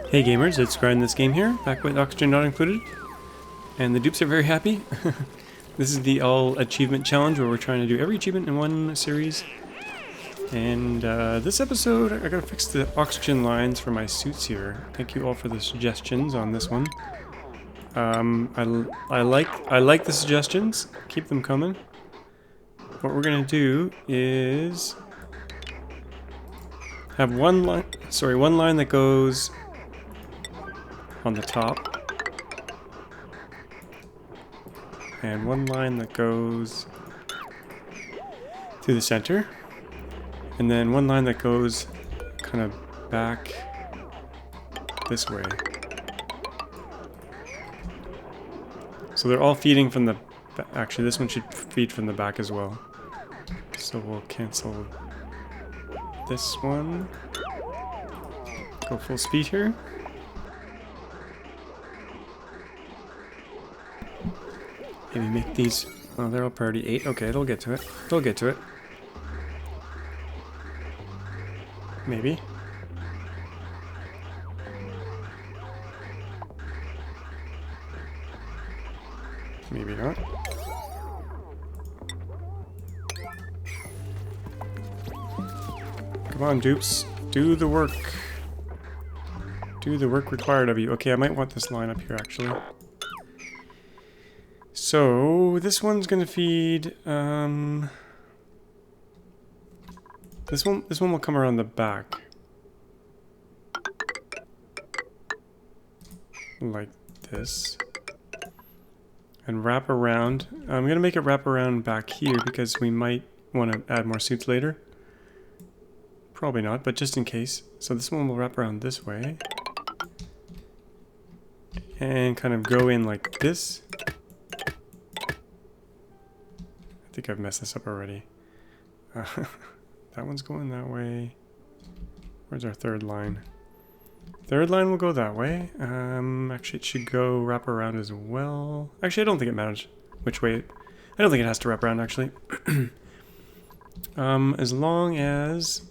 Hey gamers, it's grindthisgame here, back with oxygen not included. And the dupes are very happy. This is the all achievement challenge where we're trying to do every achievement in one series. And this episode, I gotta fix the oxygen lines for my suits here. Thank you all for the suggestions on this one. I like the suggestions. Keep them coming. What we're gonna do is have one line that goes on the top, and one line that goes through the center, and then one line that goes kind of back this way. So they're all feeding from the back. Actually, this one should feed from the back as well. So we'll cancel this one. Go full speed here. Maybe make these... Oh, they're all priority 8. Okay, it'll get to it. It'll get to it. Maybe. Maybe not. Come on, dupes. Do the work. Do the work required of you. Okay, I might want this line up here, actually. So, this one's gonna feed, this one will come around the back. Like this. And wrap around. I'm gonna make it wrap around back here because we might want to add more suits later. Probably not, but just in case. So this one will wrap around this way. And kind of go in like this. I think I've messed this up already. That one's going that way. Where's our third line? Third line will go that way. Actually, it should go wrap around as well. Actually, I don't think it matters which way. I don't think it has to wrap around, actually. As long as...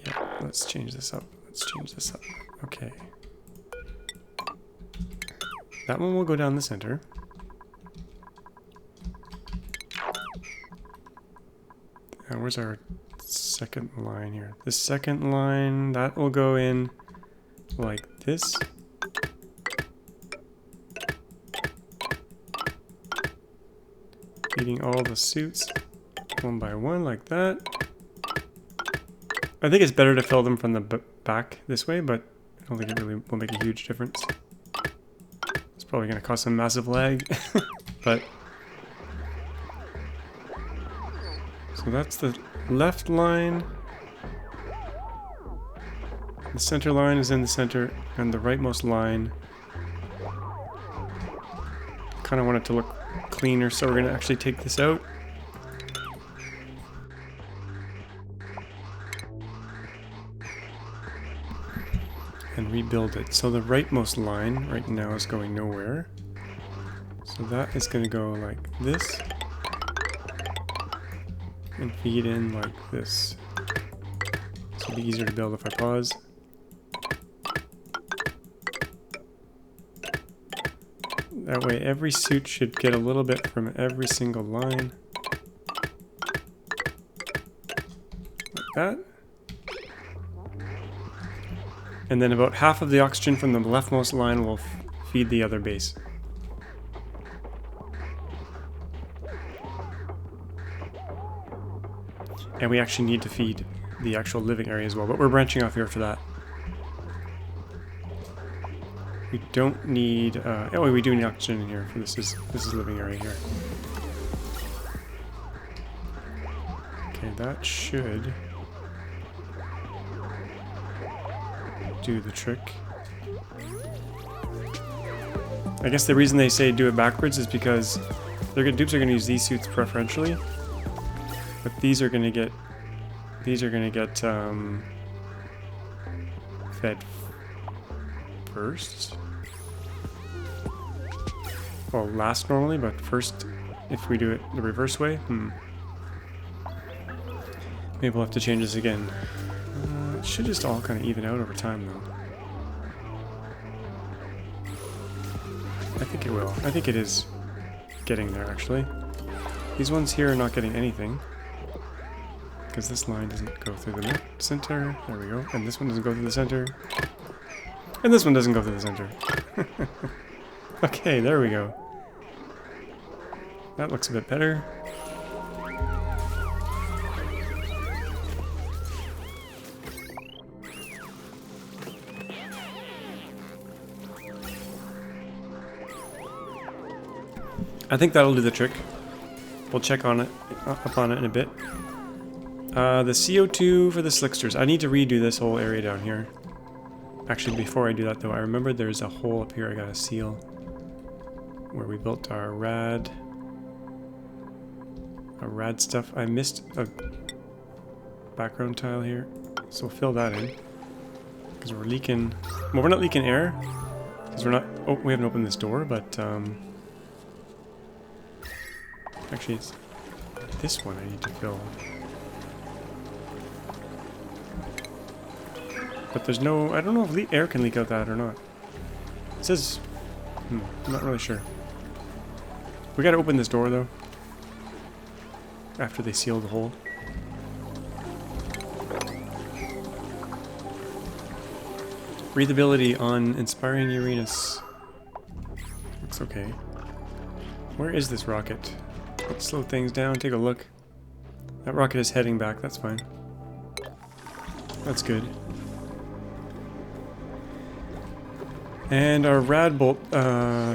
Yeah, let's change this up. Let's change this up. Okay. That one will go down the center. Where's our second line here? The second line, that will go in like this. Feeding all the suits one by one like that. I think it's better to fill them from the back this way, but I don't think it really will make a huge difference. It's probably going to cause some massive lag, but... So that's the left line. The center line is in the center, and the rightmost line. Kind of want it to look cleaner, so we're going to actually take this out. And rebuild it. So the rightmost line right now is going nowhere. So that is going to go like this. And feed in like this. This will be easier to build if I pause. That way every suit should get a little bit from every single line. Like that. And then about half of the oxygen from the leftmost line will feed the other base. And we actually need to feed the actual living area as well, but we're branching off here for that. We don't need, oh, we do need oxygen in here for this is living area here. Okay, that should do the trick. I guess the reason they say do it backwards is because dupes are gonna use these suits preferentially. But these are gonna get fed first. Well, last normally, but first if we do it the reverse way. Maybe we'll have to change this again. It should just all kind of even out over time, though. I think it will. I think it is getting there, actually. These ones here are not getting anything. Because this line doesn't go through the center. There we go. And this one doesn't go through the center. And this one doesn't go through the center. Okay, there we go. That looks a bit better. I think that'll do the trick. We'll check on it, up on it in a bit. The CO2 for the Slicksters. I need to redo this whole area down here. Actually, before I do that though, I remember there's a hole up here I gotta seal. Where we built our rad stuff. I missed a background tile here. So we'll fill that in. Because we're leaking... Well, we're not leaking air. Because we're not... Oh, we haven't opened this door, but... Actually, it's this one I need to fill. But there's no... I don't know if air can leak out that or not. It says... I'm not really sure. We gotta open this door, though. After they seal the hole. Breathability on Inspiring Uranus. Looks okay. Where is this rocket? Let's slow things down, take a look. That rocket is heading back, that's fine. That's good. And our rad bolt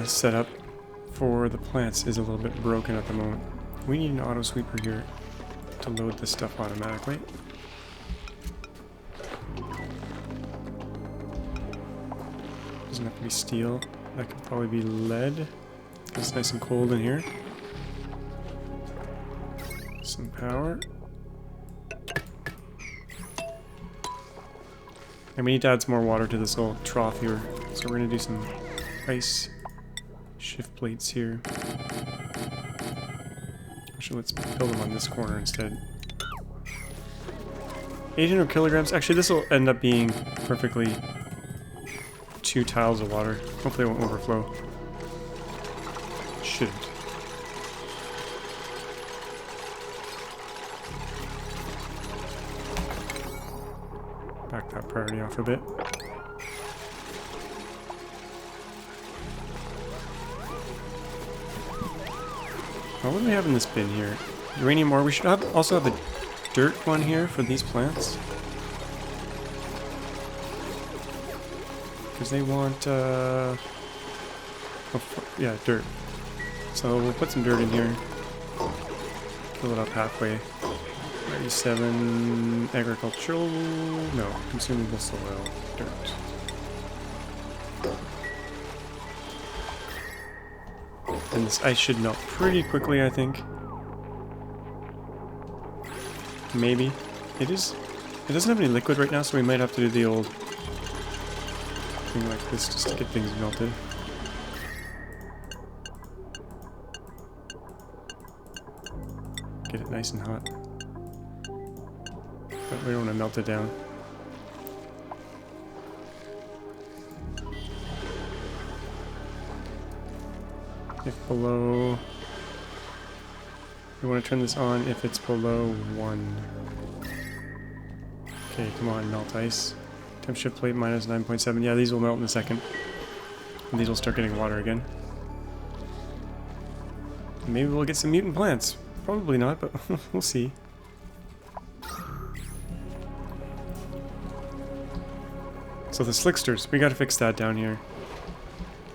setup for the plants is a little bit broken at the moment. We need an auto sweeper here to load this stuff automatically. Doesn't have to be steel. That could probably be lead. It's nice and cold in here. Some power. And we need to add some more water to this little trough here. So we're going to do some ice shift plates here. Actually, let's build them on this corner instead. 800 kilograms. Actually, this will end up being perfectly 2 tiles of water. Hopefully it won't overflow. Shouldn't. Back that priority off a bit. Oh, what do we have in this bin here? Uranium ore. We should also have a dirt one here for these plants. Because they want, yeah, dirt. So we'll put some dirt in here. Fill it up halfway. 97 agricultural, no, consumable soil, dirt. And this ice should melt pretty quickly, I think. Maybe. It doesn't have any liquid right now, so we might have to do the old thing like this just to get things melted. Get it nice and hot. But we don't want to melt it down. If below... We want to turn this on if it's below 1. Okay, come on, melt ice. Temp shift plate minus 9.7. Yeah, these will melt in a second. And these will start getting water again. Maybe we'll get some mutant plants. Probably not, but we'll see. So the Slicksters, we gotta fix that down here.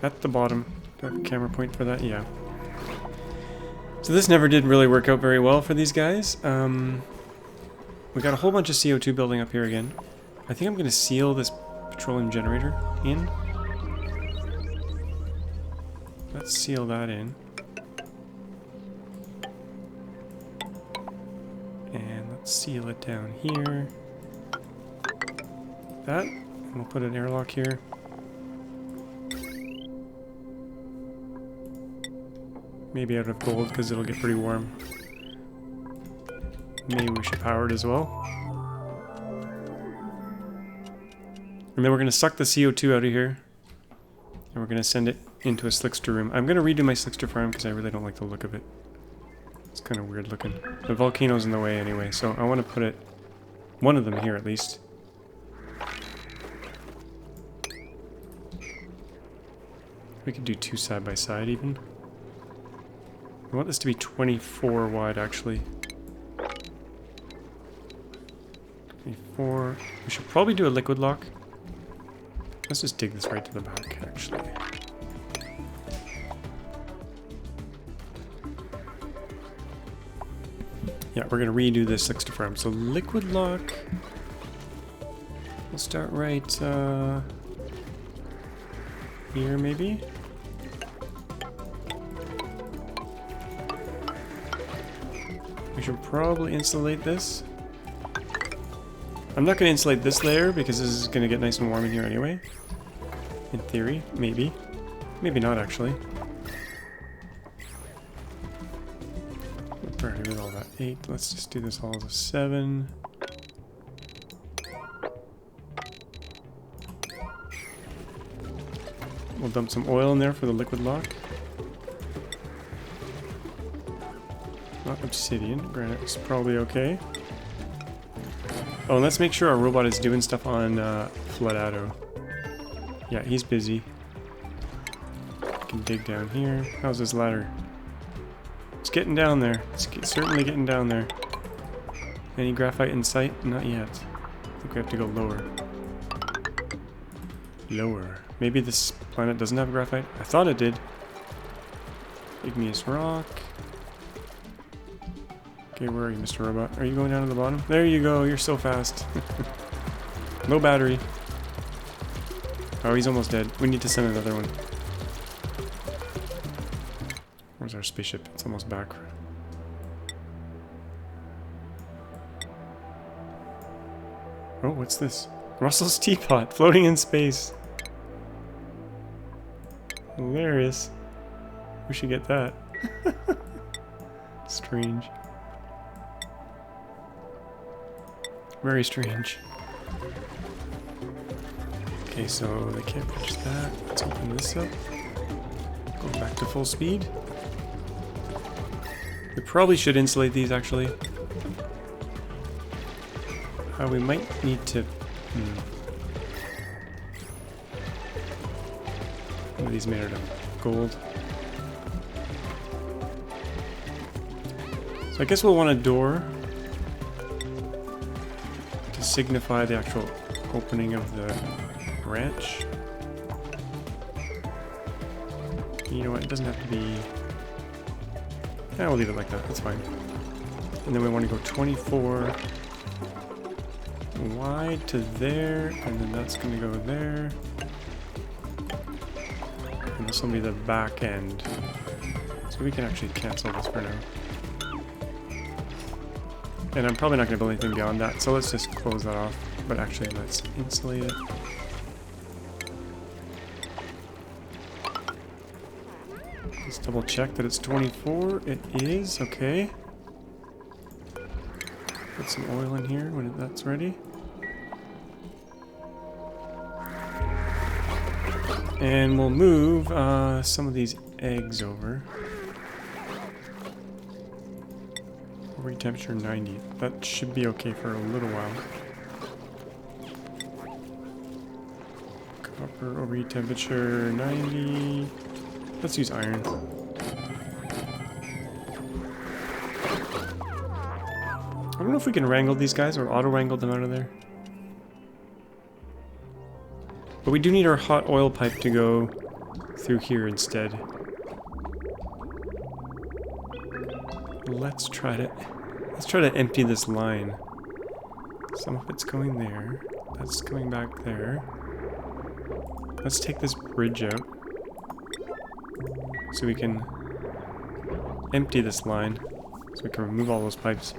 At the bottom. Do I have a camera point for that? Yeah. So this never did really work out very well for these guys. We got a whole bunch of CO2 building up here again. I think I'm gonna seal this petroleum generator in. Let's seal that in. And let's seal it down here. That. And we'll put an airlock here. Maybe out of gold because it'll get pretty warm. Maybe we should power it as well. And then we're going to suck the CO2 out of here. And we're going to send it into a Slickster room. I'm gonna redo my Slickster farm because I really don't like the look of it. It's kind of weird looking. The volcano's in the way anyway, so I want to put it, one of them here at least. We could do 2 side by side even. I want this to be 24 wide actually. 24. We should probably do a liquid lock. Let's just dig this right to the back actually. Yeah, we're gonna redo this Slickster farm. So liquid lock. We'll start right here maybe. We should probably insulate this. I'm not gonna insulate this layer because this is gonna get nice and warm in here anyway. In theory, maybe. Maybe not actually. We're already with all that 8. Let's just do this all as a 7. We'll dump some oil in there for the liquid lock. Not obsidian. Granite is probably okay. Oh, and let's make sure our robot is doing stuff on Floodado. Yeah, he's busy. Can dig down here. How's this ladder? It's getting down there. It's certainly getting down there. Any graphite in sight? Not yet. I think we have to go lower. Lower. Maybe this planet doesn't have graphite? I thought it did. Igneous rock. Okay, where are you, Mr. Robot? Are you going down to the bottom? There you go, you're so fast. Low battery. Oh, he's almost dead. We need to send another one. Where's our spaceship? It's almost back. Oh, what's this? Russell's teapot floating in space. Hilarious. We should get that. Strange. Very strange. Okay, so they can't reach that. Let's open this up. Go back to full speed. We probably should insulate these actually. We might need to... One of these made out of gold. So I guess we'll want a door to signify the actual opening of the branch. You know what, it doesn't have to be... Yeah, we'll leave it like that, that's fine. And then we want to go 24 wide to there, and then that's going to go there. And this will be the back end. So we can actually cancel this for now. And I'm probably not going to build anything beyond that, so let's just close that off. But actually, let's insulate it. Let's double check that it's 24. It is, okay. Put some oil in here when that's ready. And we'll move some of these eggs over. Overheat temperature 90. That should be okay for a little while. Copper overheat temperature 90. Let's use iron. I don't know if we can wrangle these guys or auto-wrangle them out of there. But we do need our hot oil pipe to go through here instead. Let's try to empty this line. Some of it's going there. That's coming back there. Let's take this bridge out so we can empty this line so we can remove all those pipes.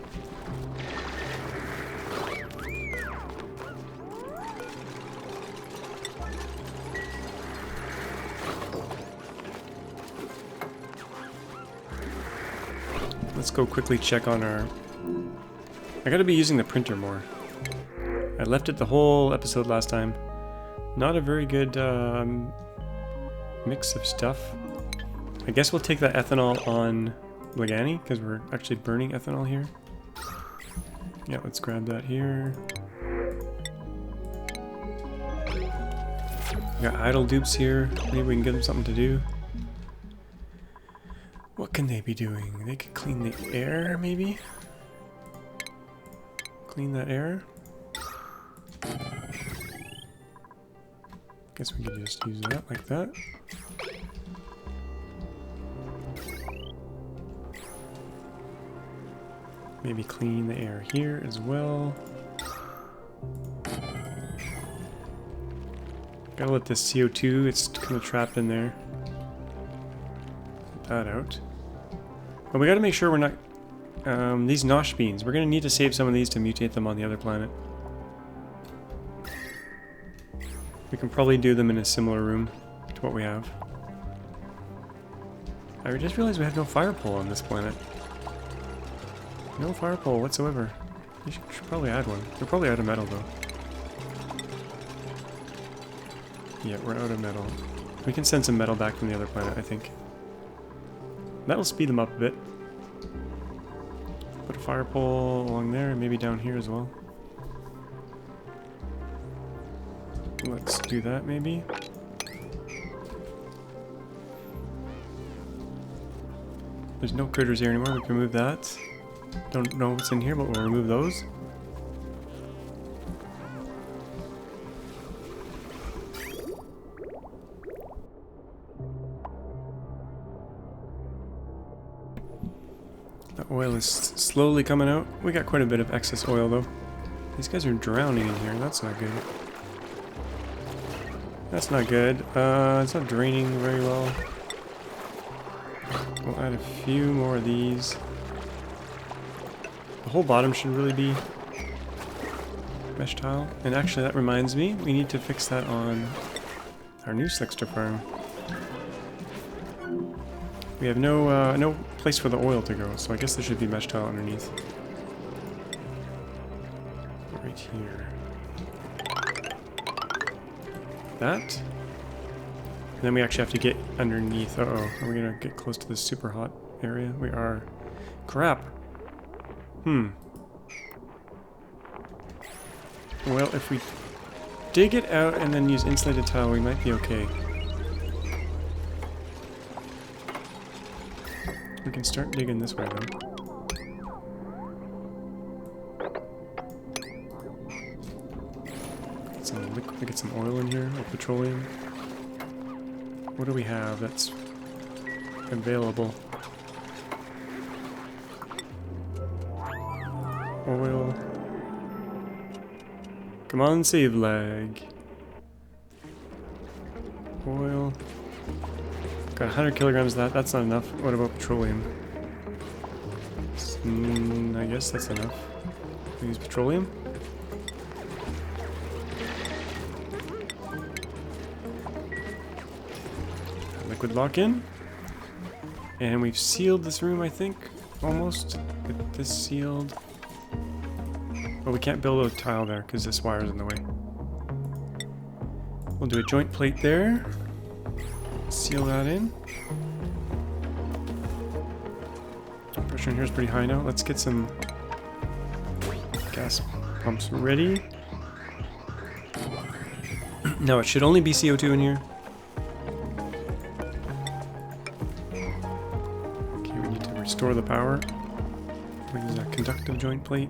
Let's go quickly check on our... I gotta be using the printer more. I left it the whole episode last time. Not a very good mix of stuff. I guess we'll take that ethanol on Legani, because we're actually burning ethanol here. Yeah, let's grab that here. We got idle dupes here. Maybe we can give them something to do. What can they be doing? They could clean the air, maybe? Clean that air? Guess we could just use that like that. Maybe clean the air here as well. Gotta let this CO2, it's kind of trapped in there. Get that out. But we gotta make sure we're not... these nosh beans, we're gonna need to save some of these to mutate them on the other planet. We can probably do them in a similar room to what we have. I just realized we have no fire pole on this planet. No fire pole whatsoever. We should probably add one. We'll probably add a metal though. Yeah, we're out of metal. We can send some metal back from the other planet, I think. That'll speed them up a bit. Put a fire pole along there and maybe down here as well. Let's do that maybe. There's no critters here anymore, we can remove that. Don't know what's in here, but we'll remove those. The oil is slowly coming out. We got quite a bit of excess oil though. These guys are drowning in here, that's not good. That's not good. It's not draining very well. We'll add a few more of these. The whole bottom should really be mesh tile. And actually that reminds me, we need to fix that on our new Slickster farm. We have no place for the oil to go, so I guess there should be mesh tile underneath. Right here. That. And then we actually have to get underneath. Uh-oh. Are we gonna get close to this super hot area? We are. Crap. Well, if we dig it out and then use insulated tile, we might be okay. We can start digging this way though. Get some liquid, get some oil in here, or petroleum. What do we have that's available? Oil. Come on, save lag. Oil. Got 100 kilograms of that. That's not enough. What about petroleum? I guess that's enough. We use petroleum. Liquid lock in. And we've sealed this room, I think. Almost. Get this sealed. But we can't build a tile there because this wire's in the way. We'll do a joint plate there. Seal that in. Pressure in here is pretty high now. Let's get some gas pumps ready. No, it should only be CO2 in here. Okay, we need to restore the power. We use a conductive joint plate.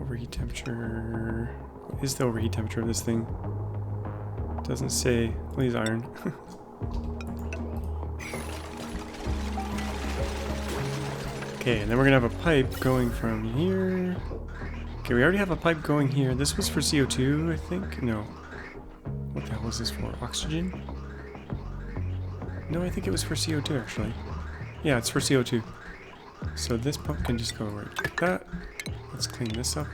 Overheat temperature. What is the overheat temperature of this thing? It doesn't say. We'll use iron. Okay, and then we're gonna have a pipe going from here. Okay, we already have a pipe going here. This was for CO2, I think? No. What the hell was this for? Oxygen? No, I think it was for CO2 actually. Yeah, it's for CO2. So this pump can just go right like that. Let's clean this up.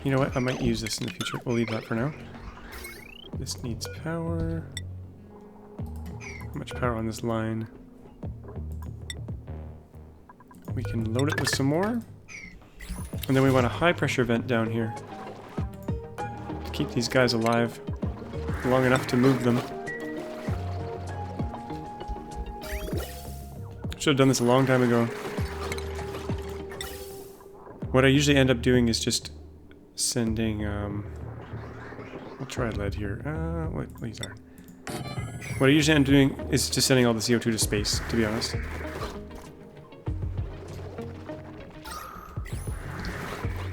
You know what? I might use this in the future. We'll leave that for now. This needs power. How much power on this line? We can load it with some more. And then we want a high pressure vent down here to keep these guys alive long enough to move them. Should have done this a long time ago. What I usually end up doing is just sending, we'll try lead here. What these are. What I usually end up doing is just sending all the CO2 to space, to be honest.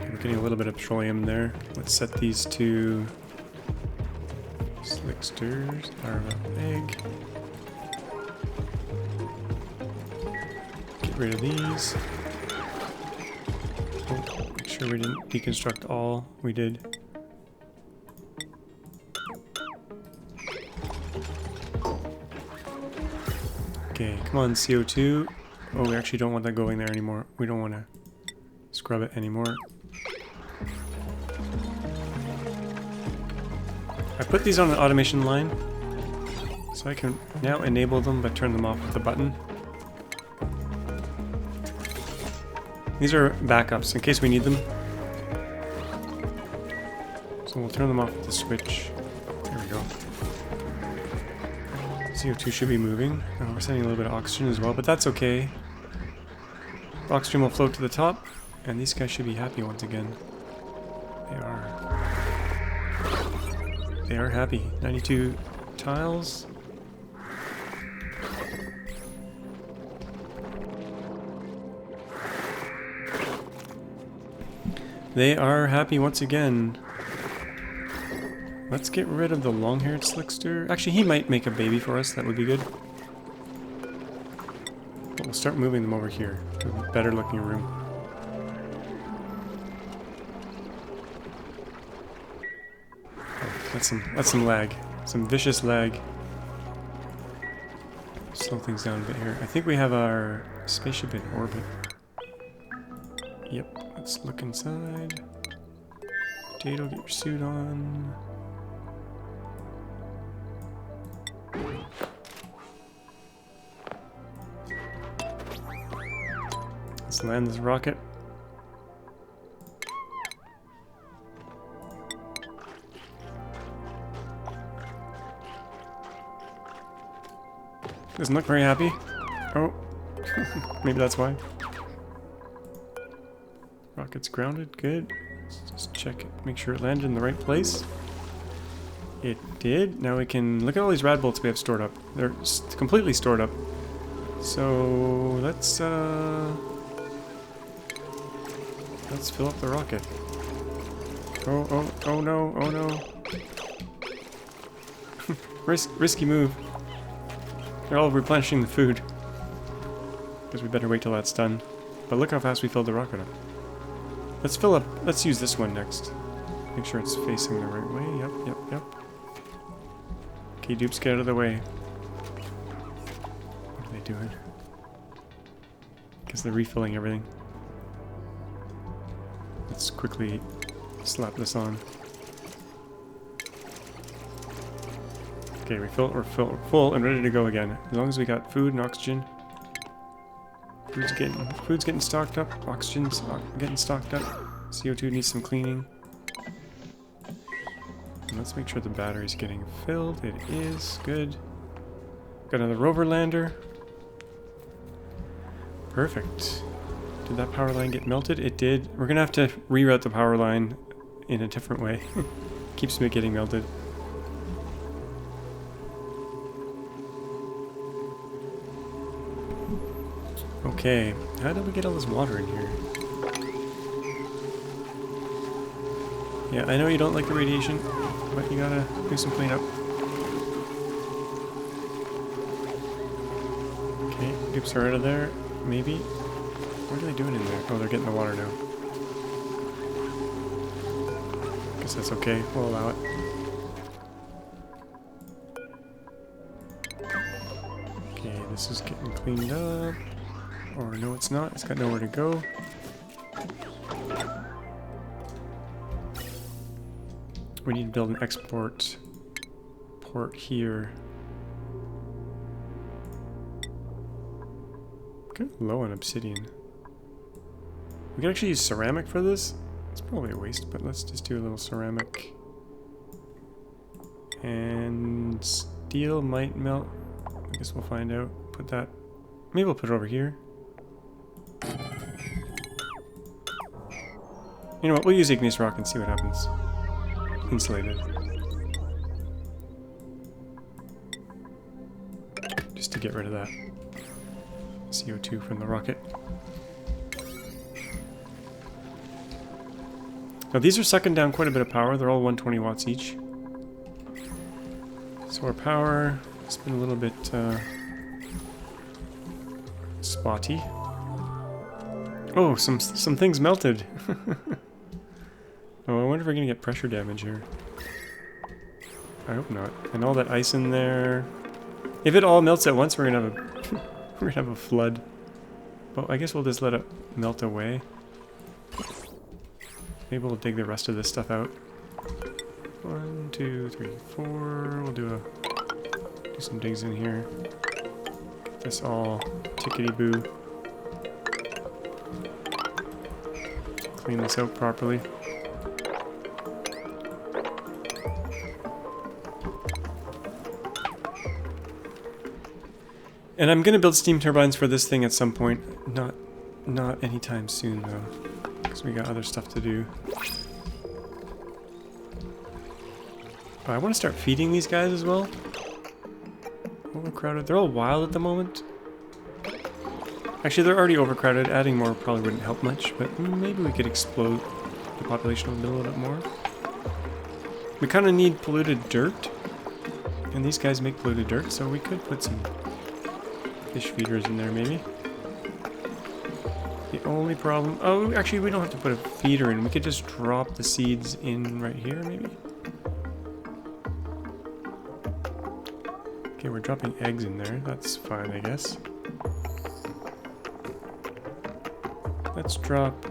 We're getting a little bit of petroleum there. Let's set these to Slicksters, our egg. Get rid of these. Oh, make sure we didn't deconstruct all. We did. Okay, come on, CO2. Oh, we actually don't want that going there anymore. We don't want to scrub it anymore. I put these on an automation line, so I can now enable them but turn them off with the button. These are backups in case we need them. So we'll turn them off with the switch. There we go. CO2 should be moving. Oh, we're sending a little bit of oxygen as well, but that's okay. The oxygen will float to the top, and these guys should be happy once again. They are. They are happy. 92 tiles. They are happy once again. Let's get rid of the long-haired Slickster. Actually, he might make a baby for us. That would be good. But we'll start moving them over here to a better-looking room. Oh, that's some lag. Some vicious lag. Slow things down a bit here. I think we have our spaceship in orbit. Yep. Let's look inside. Potato, get your suit on. Let's land this rocket. Doesn't look very happy. Oh, maybe that's why. Rocket's grounded, good. Let's just check it, make sure it landed in the right place. It did. Now we can look at all these rad bolts we have stored up. They're completely stored up. So let's fill up the rocket. Oh no. Risky move. They're all replenishing the food. Guess we better wait till that's done. But look how fast we filled the rocket up. Let's use this one next. Make sure it's facing the right way. Yep. Okay, dupes, get out of the way. What are they doing? Guess they're refilling everything. Let's quickly slap this on. Okay, we're full and ready to go again. As long as we got food and oxygen. Food's getting stocked up. Oxygen's getting stocked up. CO2 needs some cleaning. And let's make sure the battery's getting filled. It is. Good. Got another rover lander. Perfect. Did that power line get melted? It did. We're gonna have to reroute the power line in a different way. Keeps me getting melted. Okay, how did we get all this water in here? Yeah, I know you don't like the radiation, but you gotta do some cleanup. Okay, dupes are out of there, maybe. What are they doing in there? Oh, they're getting the water now. Guess that's okay, we'll allow it. Okay, this is getting cleaned up. Or no, it's not. It's got nowhere to go. We need to build an export port here. Kind of low on obsidian. We can actually use ceramic for this. It's probably a waste, but let's just do a little ceramic. And steel might melt. I guess we'll find out. Put that... Maybe we'll put it over here. You know what? We'll use igneous rock and see what happens. Insulated. Just to get rid of that CO2 from the rocket. Now these are sucking down quite a bit of power. They're all 120 watts each. So our power has been a little bit spotty. Oh, some things melted. Oh, I wonder if we're gonna get pressure damage here. I hope not. And all that ice in there. If it all melts at once, we're gonna have a we're gonna have a flood. But I guess we'll just let it melt away. Maybe we'll dig the rest of this stuff out. 1, 2, 3, 4. We'll do some digs in here. Get this all tickety-boo. Clean this out properly. And I'm gonna build steam turbines for this thing at some point. Not anytime soon though, because we got other stuff to do. Oh, I want to start feeding these guys as well. Overcrowded. They're all wild at the moment. Actually, they're already overcrowded. Adding more probably wouldn't help much, but maybe we could explode the population a little bit more. We kind of need polluted dirt, and these guys make polluted dirt, so we could put some fish feeders in there, maybe. The only problem... Oh, actually, we don't have to put a feeder in. We could just drop the seeds in right here, maybe. Okay, we're dropping eggs in there. That's fine, I guess. Let's drop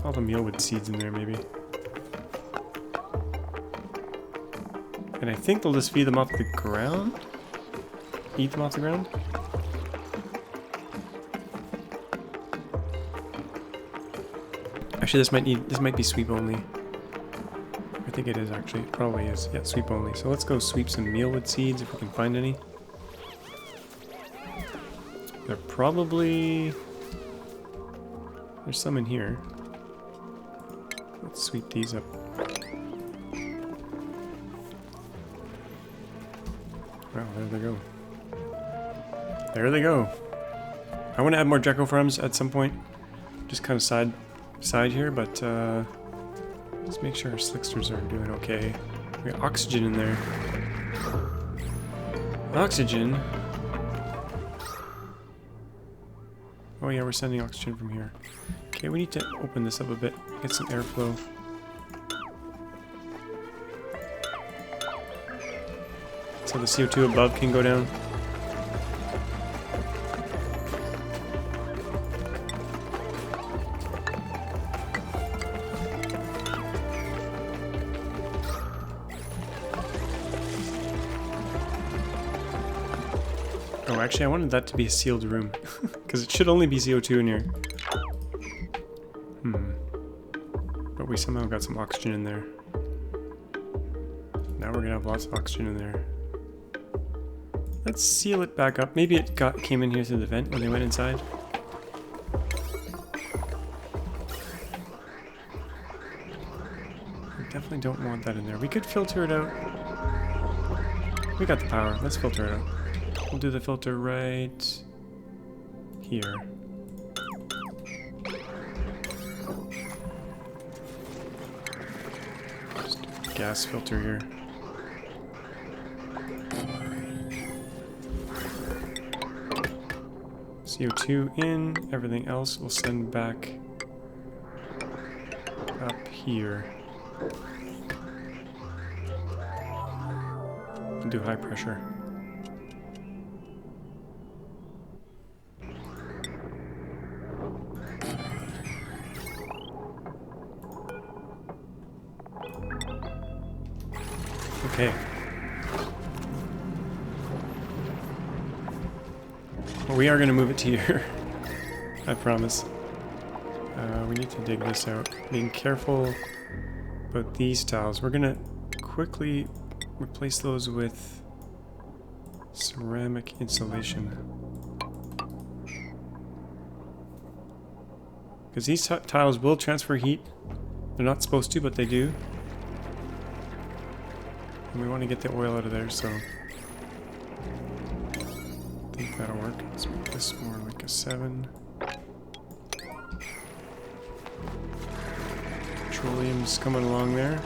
all the mealwood seeds in there, maybe. And I think they'll just feed them off the ground? Eat them off the ground? Actually, this might be sweep only. I think it is actually. It probably is. Yeah, sweep only. So let's go sweep some mealwood seeds if we can find any. They're probably... There's some in here. Let's sweep these up. Wow, there they go. There they go. I want to add more Gecko farms at some point. Just kind of side here, but let's make sure our Slicksters are doing okay. We got oxygen in there. Oxygen? Oh yeah, we're sending oxygen from here. Okay, we need to open this up a bit, get some airflow. So the CO2 above can go down. Oh, actually I wanted that to be a sealed room, because it should only be CO2 in here. But we somehow got some oxygen in there. Now we're gonna have lots of oxygen in there. Let's seal it back up. Maybe it came in here through the vent when they went inside. We definitely don't want that in there. We could filter it out. We got the power. Let's filter it out. We'll do the filter right here. Just do a gas filter here. CO2 in, everything else we'll send back up here. And do high pressure. Okay. Well, we are going to move it to here. I promise. We need to dig this out. Being careful about these tiles. We're going to quickly replace those with ceramic insulation. Because these tiles will transfer heat. They're not supposed to, but they do. And we want to get the oil out of there, so I think that'll work. Let's make this more like a 7. Petroleum's coming along there.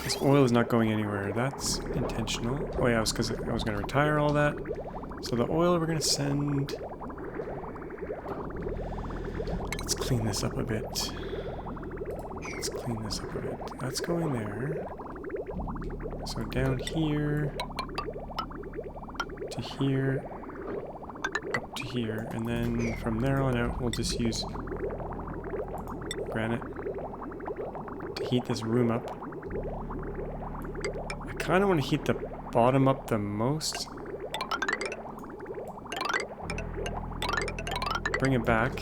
This oil is not going anywhere. That's intentional. Oh yeah, it was because I was going to retire all that. So the oil we're going to send... Let's clean this up a bit. Let's clean this up a bit. That's going there. So down here to here, up to here, and then from there on out we'll just use granite to heat this room up. I kind of want to heat the bottom up the most. Bring it back.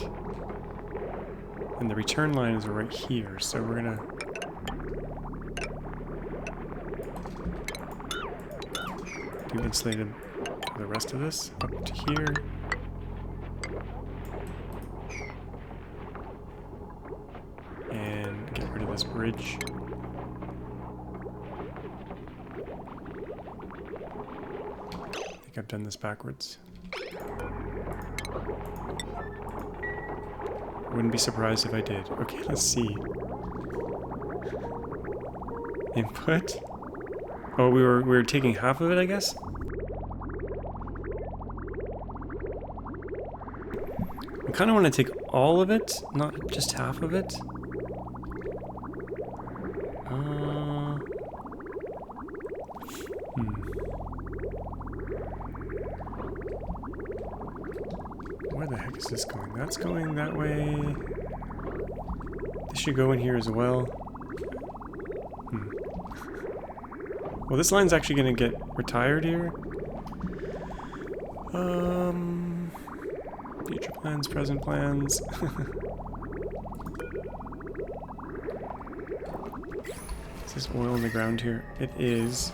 And the return line is right here, so we're gonna do insulated for the rest of this up to here. And get rid of this bridge. I think I've done this backwards. Wouldn't be surprised if I did. Okay, let's see. Input. Oh, we were taking half of it, I guess. I kind of want to take all of it, not just half of it. Where the heck is this going? That's going that way. This should go in here as well. Well, this line's actually going to get retired here. Future plans, present plans. Is this oil in the ground here? It is.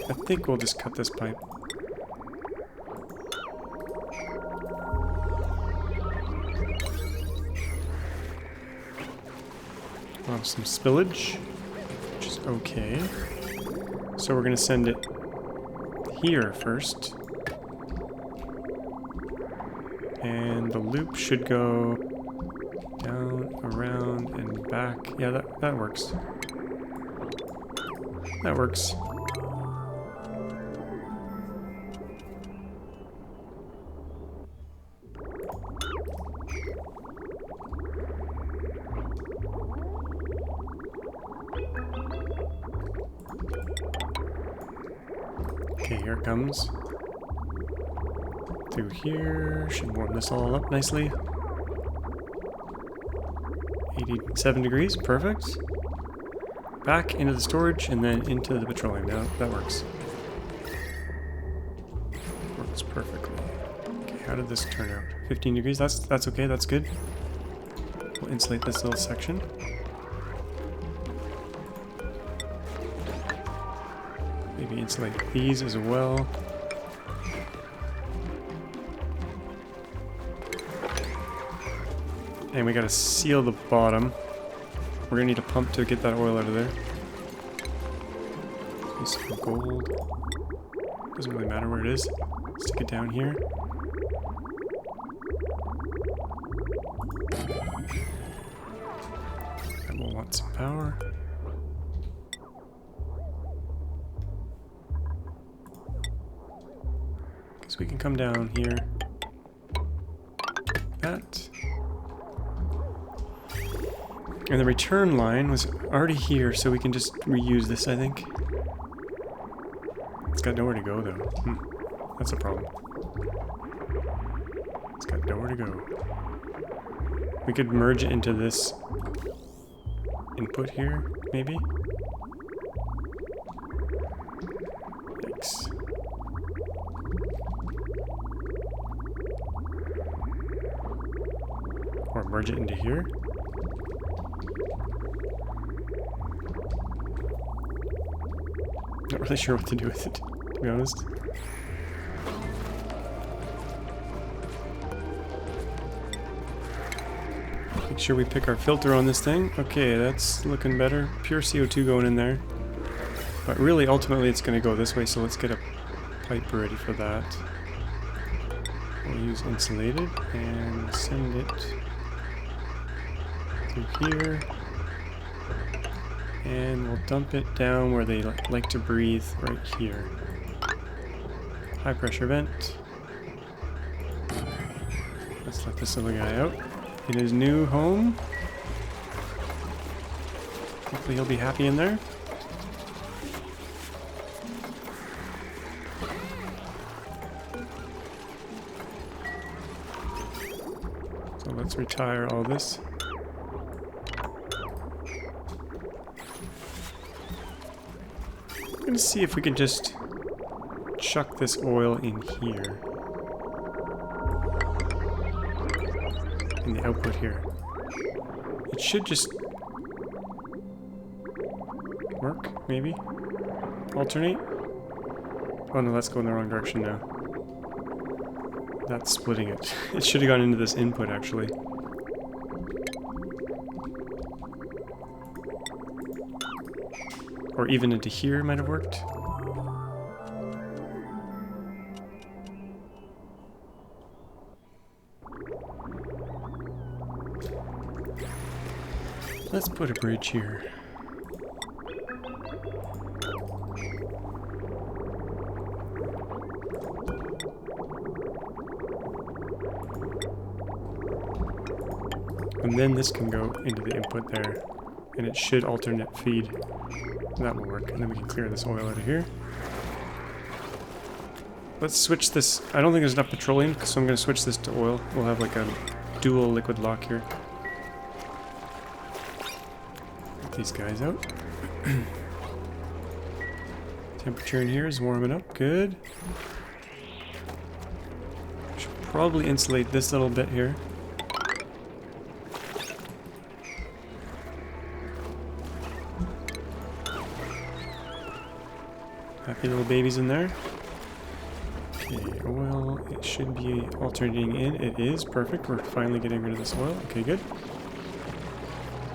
I think we'll just cut this pipe. We'll have some spillage, which is okay. So we're going to send it here first. And the loop should go down, around, and back. Yeah, that works. That works. Okay, here it comes. Through here, should warm this all up nicely. 87 degrees, perfect. Back into the storage and then into the petroleum. Now that works. Works perfectly. Okay, how did this turn out? 15 degrees, that's okay, that's good. We'll insulate this little section. Maybe insulate these as well. And we gotta seal the bottom. We're gonna need a pump to get that oil out of there. Use some gold. Doesn't really matter where it is. Stick it down here. And we'll want some power. Because we can come down here. That. And the return line was already here, so we can just reuse this, I think. It's got nowhere to go, though. That's a problem. It's got nowhere to go. We could merge it into this input here, maybe? Yikes. Or merge it into here? Not really sure what to do with it, to be honest. Make sure we pick our filter on this thing. Okay, that's looking better. Pure CO2 going in there. But really, ultimately, it's going to go this way, so let's get a pipe ready for that. We'll use insulated and send it through here. And we'll dump it down where they like to breathe, right here. High pressure vent. Let's let this little guy out in his new home. Hopefully he'll be happy in there. So let's retire all this. I'm gonna see if we can just chuck this oil in here. In the output here. It should just work, maybe? Alternate? Oh no, that's going the wrong direction now. That's splitting it. It should have gone into this input, actually. Or even into here might have worked. Let's put a bridge here. And then this can go into the input there. And it should alternate feed. That will work. And then we can clear this oil out of here. Let's switch this. I don't think there's enough petroleum, so I'm going to switch this to oil. We'll have like a dual liquid lock here. Get these guys out. Temperature in here is warming up. Good. Should probably insulate this little bit here. Happy little babies in there. Okay, oil, it should be alternating in. It is, perfect. We're finally getting rid of this oil. Okay, good.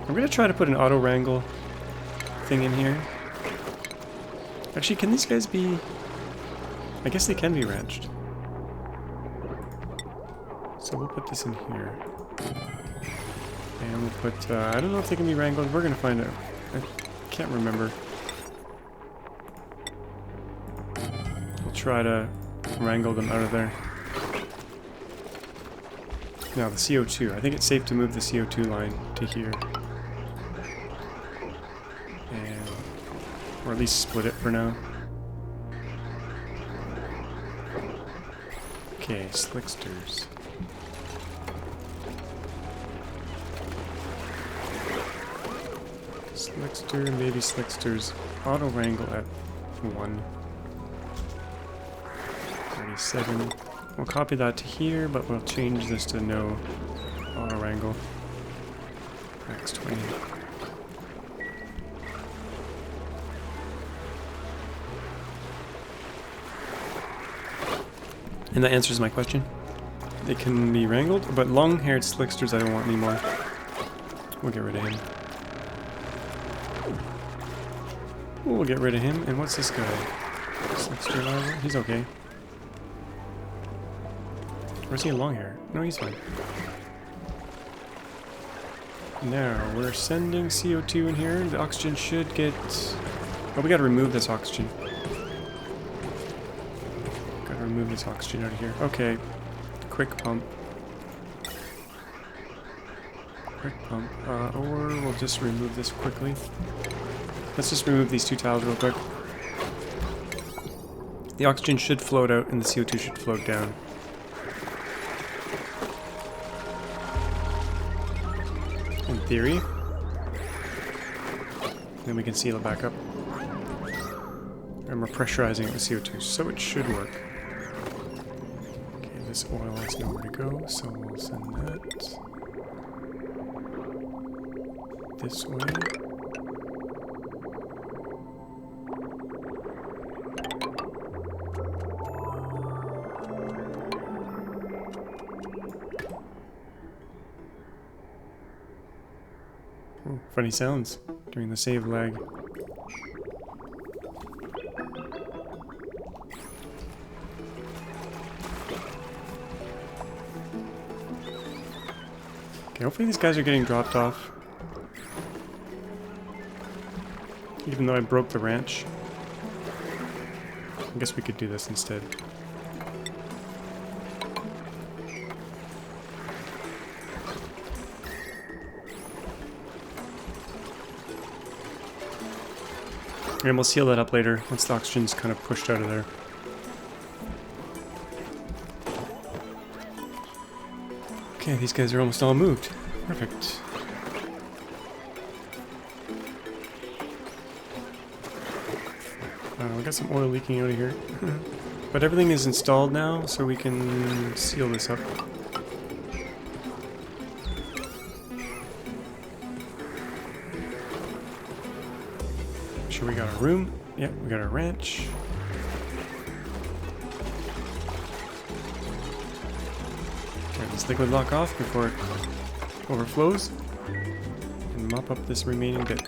I'm gonna try to put an auto wrangle thing in here. Actually, can these guys be... I guess they can be wrenched. So we'll put this in here. And we'll put, I don't know if they can be wrangled. We're gonna find out. I can't remember. Try to wrangle them out of there. Now the CO2. I think it's safe to move the CO2 line to here. And, or at least split it for now. Okay, Slicksters. Slickster, maybe Slicksters. Auto wrangle at 1. 37. We'll copy that to here, but we'll change this to no auto wrangle. Max 20. And that answers my question. They can be wrangled, but long-haired Slicksters I don't want anymore. We'll get rid of him. We'll get rid of him. And what's this guy? Slickster larva? He's okay. Or is he a long hair? No, he's fine. Now, we're sending CO2 in here. The oxygen should get... Oh, we gotta remove this oxygen. Gotta remove this oxygen out of here. Okay. Quick pump. Quick pump. Or we'll just remove this quickly. Let's just remove these 2 tiles real quick. The oxygen should float out and the CO2 should float down. In theory. Then we can seal it back up. And we're pressurizing it with CO2, so it should work. Okay, this oil has nowhere to go, so we'll send that this way. Ooh, funny sounds during the save lag. Okay, hopefully these guys are getting dropped off. Even though I broke the ranch. I guess we could do this instead. And we'll seal that up later once the oxygen's kind of pushed out of there. Okay, these guys are almost all moved. Perfect. We got some oil leaking out of here. But everything is installed now, so we can seal this up. Sure we got a room. Yep, we got a ranch. Turn this liquid lock off before it overflows. And mop up this remaining bit.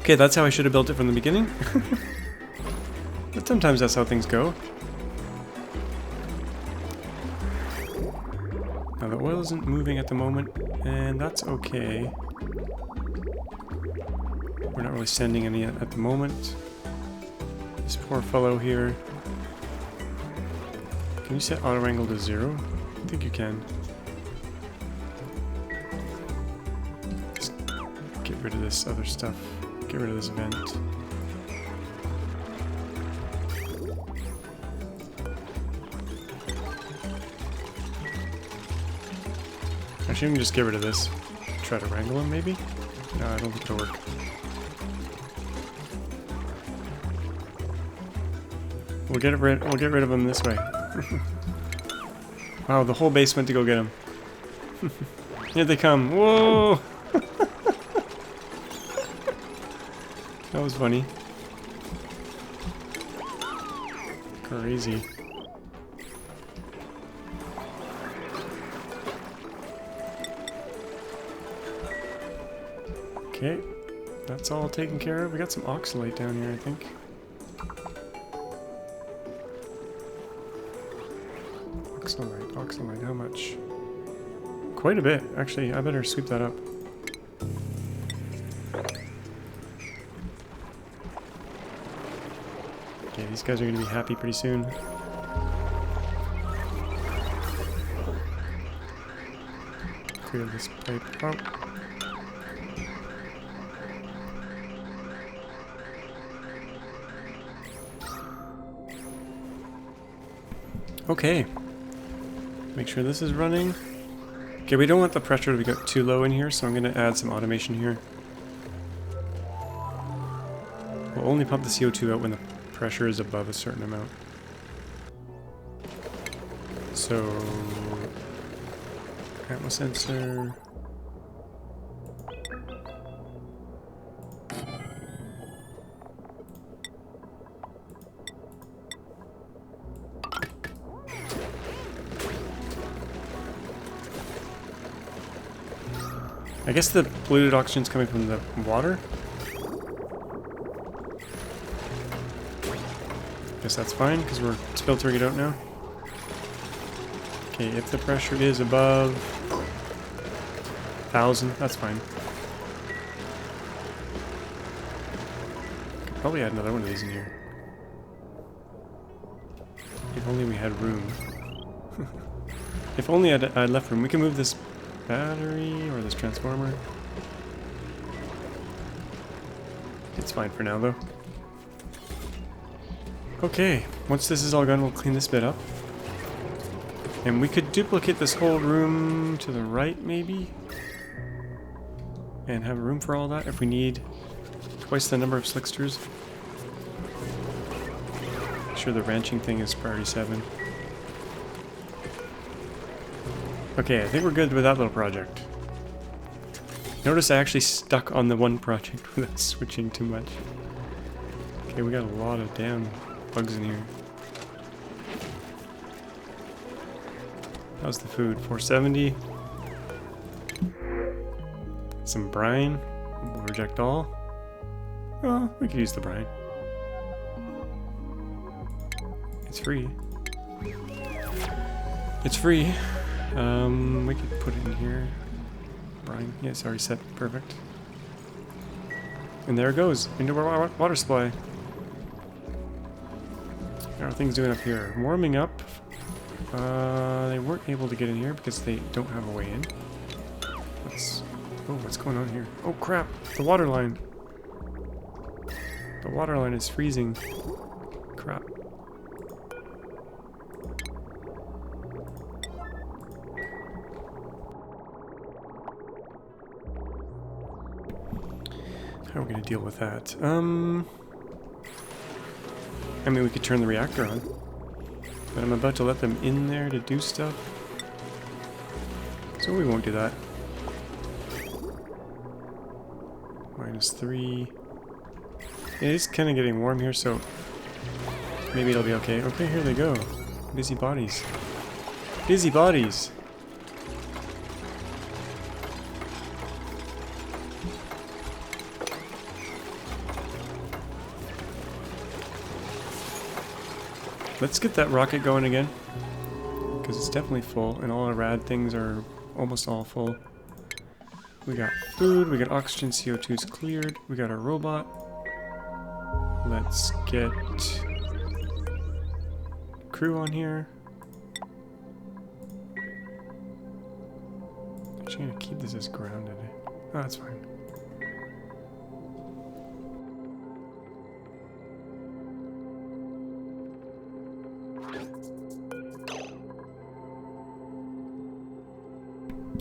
Okay, that's how I should have built it from the beginning. But sometimes that's how things go. Now the oil isn't moving at the moment, and that's okay. We're not really sending any at the moment. This poor fellow here. Can you set auto angle to 0? I think you can. Just get rid of this other stuff. Get rid of this vent. Actually, we can just get rid of this. Try to wrangle him, maybe? No, I don't think it'll work. We'll get rid of him this way. Wow, the whole base went to go get him. Here they come. Whoa! That was funny. Crazy. Okay, that's all taken care of. We got some oxalate down here, I think. Oxalate, how much? Quite a bit, actually. I better sweep that up. Okay, these guys are going to be happy pretty soon. Clear this pipe out. Okay. Make sure this is running. Okay, we don't want the pressure to get too low in here, so I'm going to add some automation here. We'll only pump the CO2 out when the pressure is above a certain amount. So, atmos sensor. I guess the polluted oxygen's coming from the water. Guess that's fine, because we're filtering it out now. Okay, if the pressure is above 1,000, that's fine. Could probably add another one of these in here. If only we had room. If only I'd left room. We can move this battery or this transformer. It's fine for now, though. Okay, once this is all done, we'll clean this bit up. And we could duplicate this whole room to the right, maybe? And have room for all that if we need twice the number of Slicksters. Sure, the ranching thing is priority 7. Okay, I think we're good with that little project. Notice I actually stuck on the one project without switching too much. Okay, we got a lot of damn bugs in here. How's the food? 470. Some brine. We'll reject all. Oh, we could use the brine. It's free. It's free. We could put it in here. Brine. Yeah, it's already set. Perfect. And there it goes. Into our water supply. How are things doing up here? Warming up. They weren't able to get in here because they don't have a way in. What's going on here? Oh crap! The water line. The water line is freezing. Crap. How are we going to deal with that? I mean, we could turn the reactor on. But I'm about to let them in there to do stuff. So we won't do that. -3. It is kind of getting warm here, so maybe it'll be okay. Okay, here they go. Busy bodies. Busy bodies! Let's get that rocket going again, because it's definitely full, and all our rad things are almost all full. We got food, we got oxygen, CO2's cleared, we got our robot. Let's get crew on here. Actually, I'm gonna keep this as grounded. Oh, that's fine.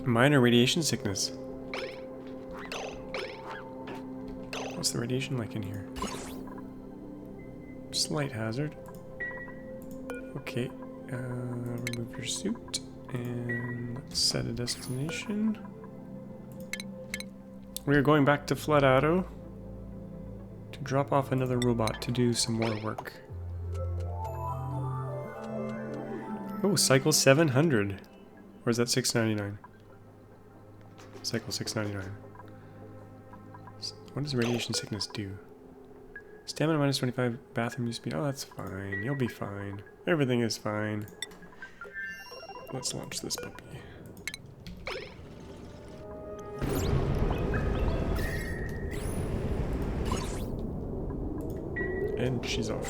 Minor radiation sickness. What's the radiation like in here? Slight hazard. Okay, remove your suit and let's set a destination. We are going back to Flatato to drop off another robot to do some more work. Oh, cycle 700. Or is that 699? Cycle 699. What does radiation sickness do? Stamina -25, bathroom use speed. Oh, that's fine. You'll be fine. Everything is fine. Let's launch this puppy. And she's off.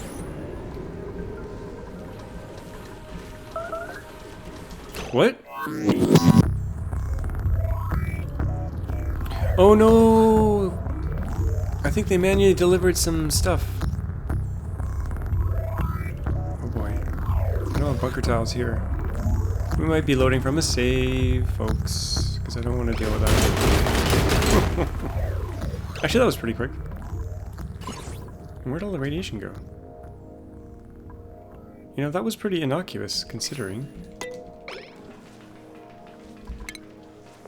What? Oh no! I think they manually delivered some stuff. Oh boy. I don't have bunker tiles here. We might be loading from a save, folks, because I don't want to deal with that. Actually, that was pretty quick. And where'd all the radiation go? You know, that was pretty innocuous, considering.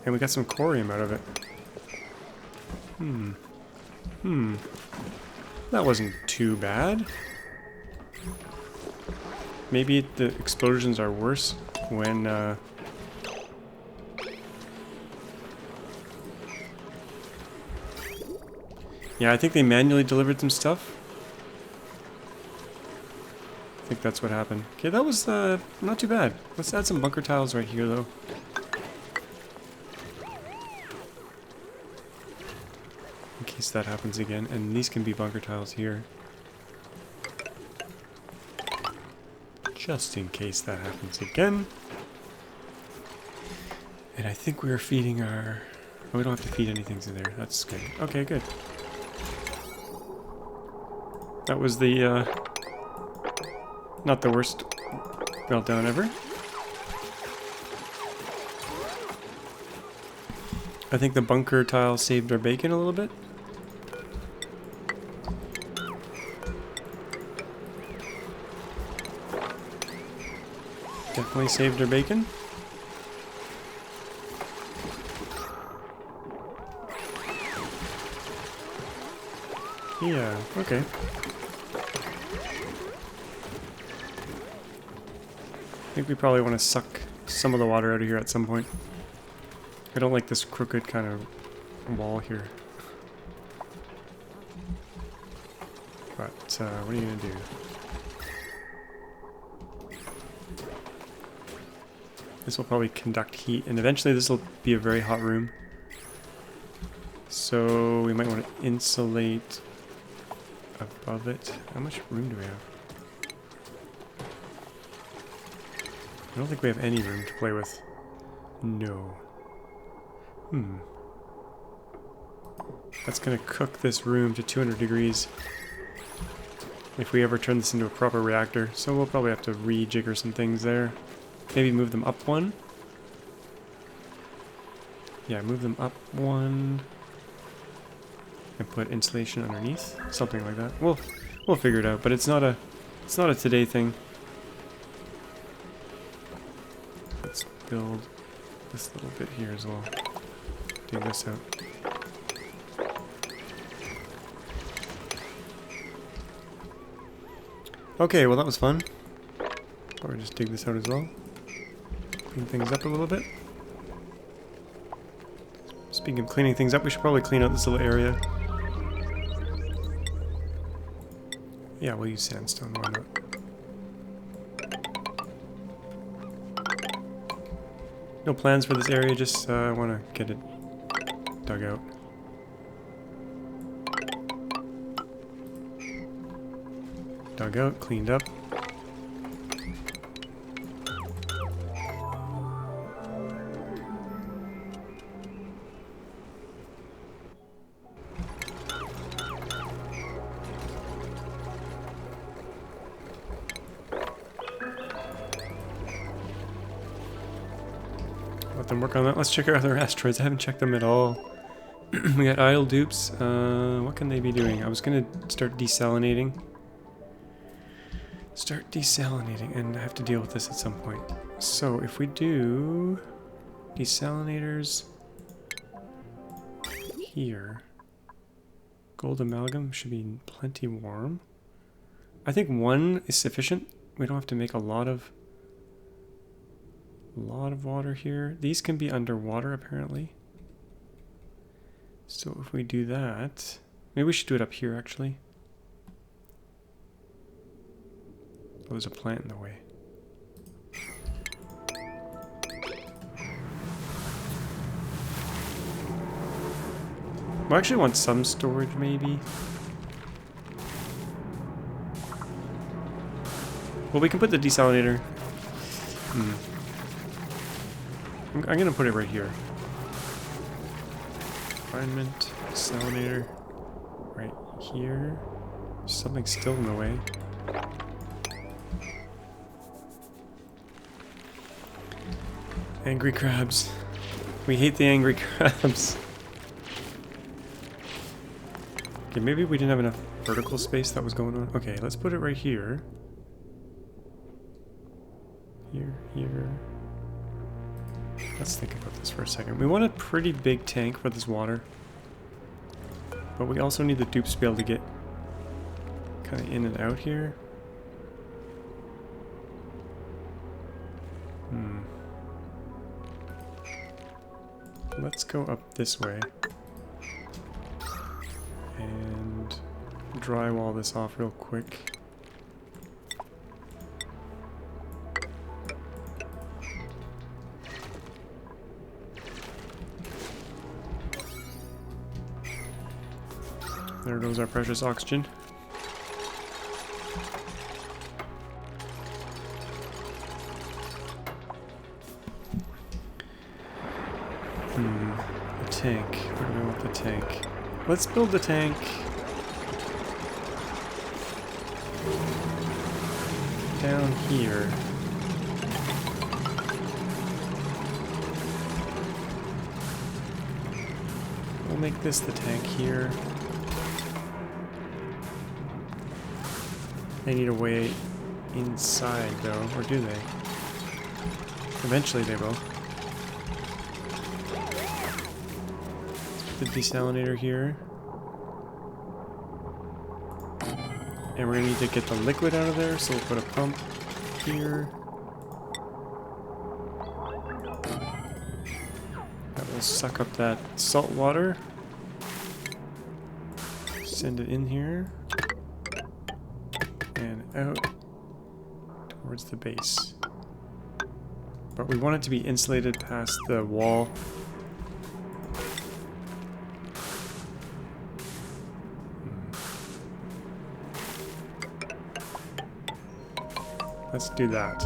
And we got some corium out of it. That wasn't too bad. Maybe the explosions are worse when, yeah, I think they manually delivered some stuff. I think that's what happened. Okay, that was, not too bad. Let's add some bunker tiles right here, though. In case that happens again. And these can be bunker tiles here. Just in case that happens again. And I think we are feeding our... Oh, we don't have to feed anything to there. That's good. Okay, good. That was the, not the worst meltdown ever. I think the bunker tile saved our bacon a little bit. Definitely saved our bacon. Yeah, okay. think we probably want to suck some of the water out of here at some point. I don't like this crooked kind of wall here. But, what are you gonna do? This will probably conduct heat, and eventually this will be a very hot room. So we might want to insulate above it. How much room do we have? I don't think we have any room to play with. No. That's gonna cook this room to 200 degrees if we ever turn this into a proper reactor. So we'll probably have to rejigger some things there. Maybe move them up one. Yeah, move them up one. And put insulation underneath. Something like that. We'll figure it out, but it's not a today thing. Let's build this little bit here as well. Dig this out. Okay, well that was fun. Probably just dig this out as well. Clean things up a little bit. Speaking of cleaning things up, we should probably clean out this little area. Yeah, we'll use sandstone, why not? No plans for this area, just I want to get it dug out. Dug out, cleaned up. Let them work on that. Let's check our other asteroids. I haven't checked them at all. We got idle dupes. What can they be doing? I was gonna start desalinating. And I have to deal with this at some point. So if we do desalinators here, gold amalgam should be plenty warm. I think one is sufficient. We don't have to make a lot of water here. These can be underwater apparently. So if we do that, maybe we should do it up here actually. Oh, there's a plant in the way. We actually want some storage maybe. Well, we can put the desalinator. I'm gonna put it right here. Refinement, desalinator, right here. Something's still in the way. Angry crabs. We hate the angry crabs. Okay, maybe we didn't have enough vertical space that was going on. Okay, let's put it right here. Here. Let's think about this for a second. We want a pretty big tank for this water. But we also need the dupes to be able to get kind of in and out here. Let's go up this way. And drywall this off real quick. There goes our precious oxygen. The tank. Where do we want the tank? Let's build the tank. Down here. We'll make this the tank here. They need a way inside though, or do they? Eventually they will. The desalinator here. And we're gonna need to get the liquid out of there, so we'll put a pump here. We'll suck up that salt water. Send it in here. And out towards the base. But we want it to be insulated past the wall. Let's do that.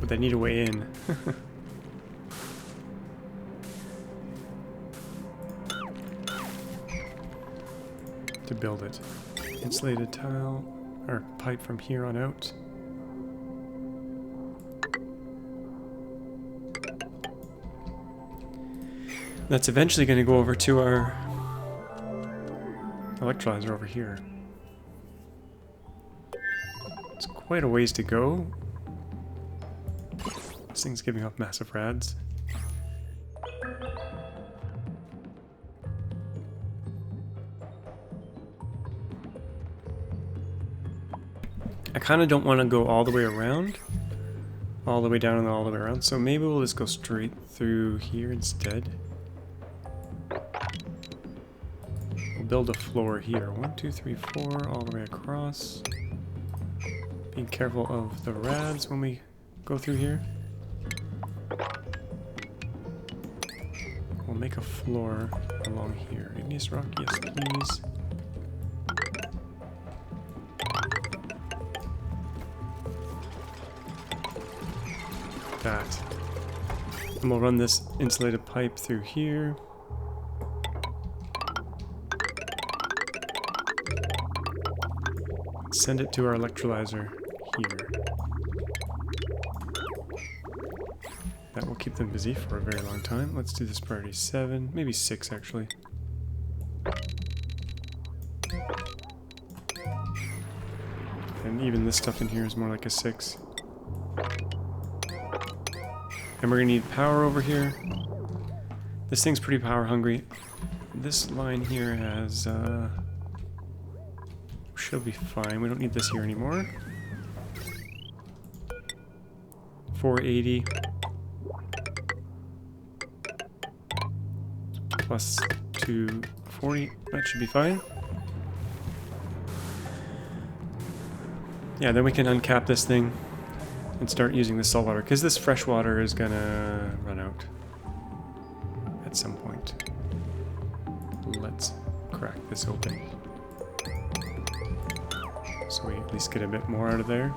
But they need a way in. To build it. Insulated tile, or pipe from here on out. That's eventually going to go over to our electrolyzer over here. It's quite a ways to go. This thing's giving off massive rads. I kind of don't want to go all the way around. All the way down and all the way around. So maybe we'll just go straight through here instead. We'll build a floor here. 1, 2, 3, 4, all the way across. Being careful of the rads when we go through here. We'll make a floor along here. Igneous rock, yes please. That. And we'll run this insulated pipe through here. Send it to our electrolyzer here. That will keep them busy for a very long time. Let's do this priority 7, maybe 6 actually. And even this stuff in here is more like a 6. And we're gonna need power over here. This thing's pretty power hungry. This line here has, should be fine. We don't need this here anymore. 480. Plus 240. That should be fine. Yeah, then we can uncap this thing and start using the salt water, because this fresh water is gonna run out at some point. Let's crack this open so we at least get a bit more out of there.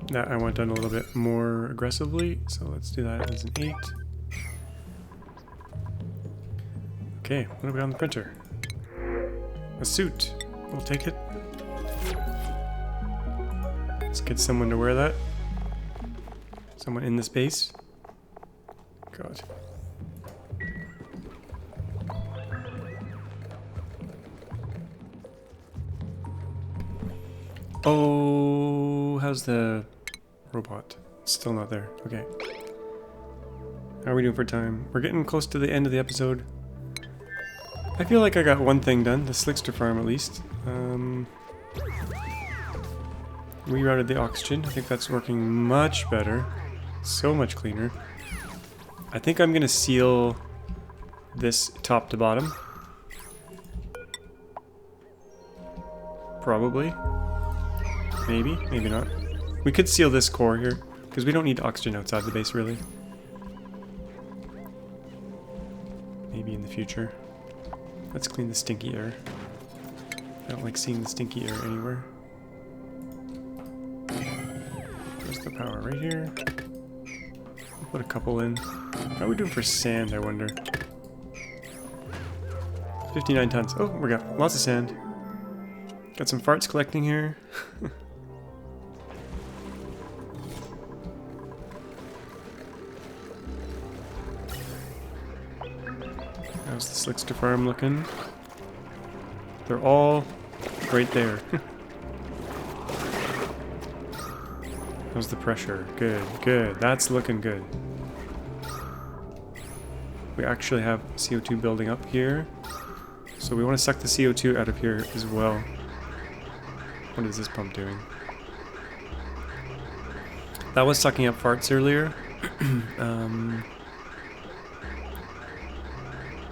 That I want done a little bit more aggressively, so let's do that as an 8. Okay, what have we got on the printer? A suit. We'll take it. Let's get someone to wear that. Someone in this base. God. Oh, how's the robot? Still not there. Okay. How are we doing for time? We're getting close to the end of the episode. I feel like I got one thing done, the Slickster farm at least. Rerouted the oxygen. I think that's working much better. So much cleaner. I think I'm gonna seal this top to bottom. Probably. Maybe, maybe not. We could seal this core here, because we don't need oxygen outside the base really. Maybe in the future. Let's clean the stinky air. I don't like seeing the stinky air anywhere. There's the power right here. We'll put a couple in. How are we doing for sand, I wonder? 59 tons. Oh, we got lots of sand. Got some farts collecting here. How's the Slickster farm looking? They're all right there. How's the pressure? Good, good. That's looking good. We actually have CO2 building up here. So we want to suck the CO2 out of here as well. What is this pump doing? That was sucking up farts earlier.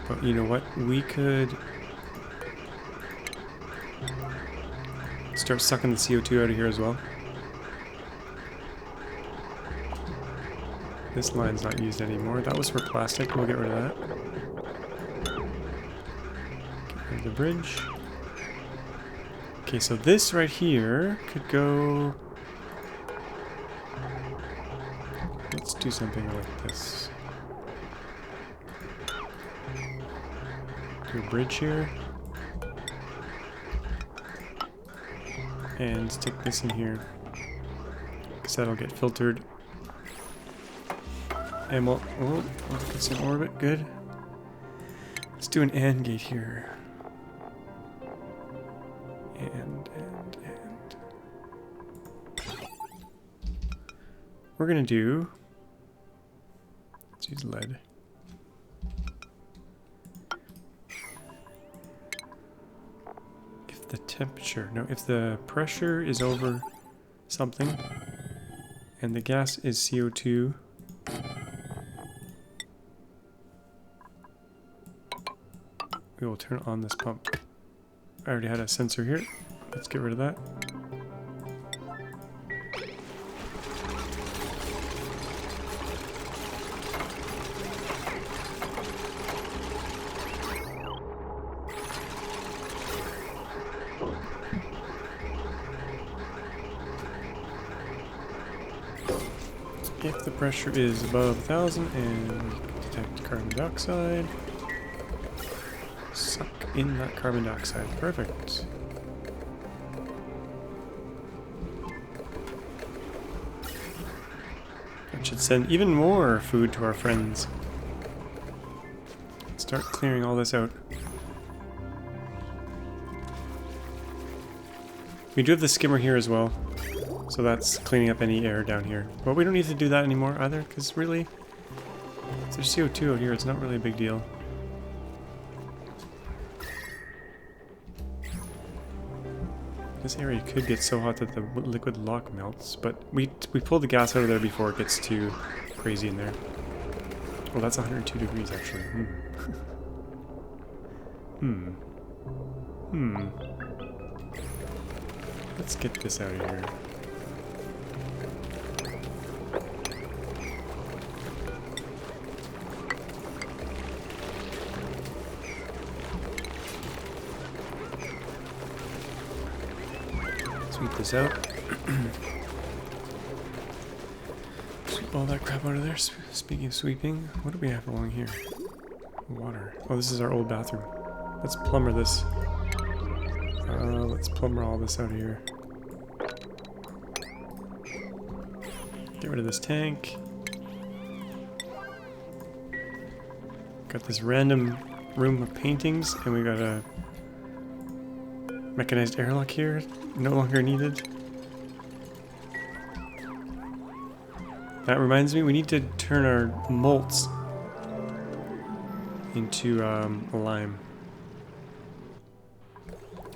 But you know what? We could start sucking the CO2 out of here as well. This line's not used anymore. That was for plastic. We'll get rid of that. Get rid of the bridge. Okay, so this right here could go... Let's do something like this. Do a bridge here. And stick this in here. Because that'll get filtered. And we'll get some orbit. Good. Let's do an AND gate here. And. We're gonna do... Let's use lead. If the temperature... No, if the pressure is over something, and the gas is CO2... We will turn on this pump. I already had a sensor here. Let's get rid of that. If the pressure is above 1,000 and detect carbon dioxide, suck in that carbon dioxide. Perfect. That should send even more food to our friends. Start clearing all this out. We do have the skimmer here as well, so that's cleaning up any air down here. But we don't need to do that anymore either, because really, if there's CO2 out here, it's not really a big deal. This area could get so hot that the liquid lock melts, but we pull the gas out of there before it gets too crazy in there. Well, that's 102 degrees actually. Let's get this out of here. Sweep this out. Sweep all that crap out of there. Speaking of sweeping, what do we have along here? Water. Oh, this is our old bathroom. Let's plumber this. Let's plumber all this out of here. Get rid of this tank. Got this random room of paintings, and we got a mechanized airlock here. No longer needed. That reminds me, we need to turn our malts into lime.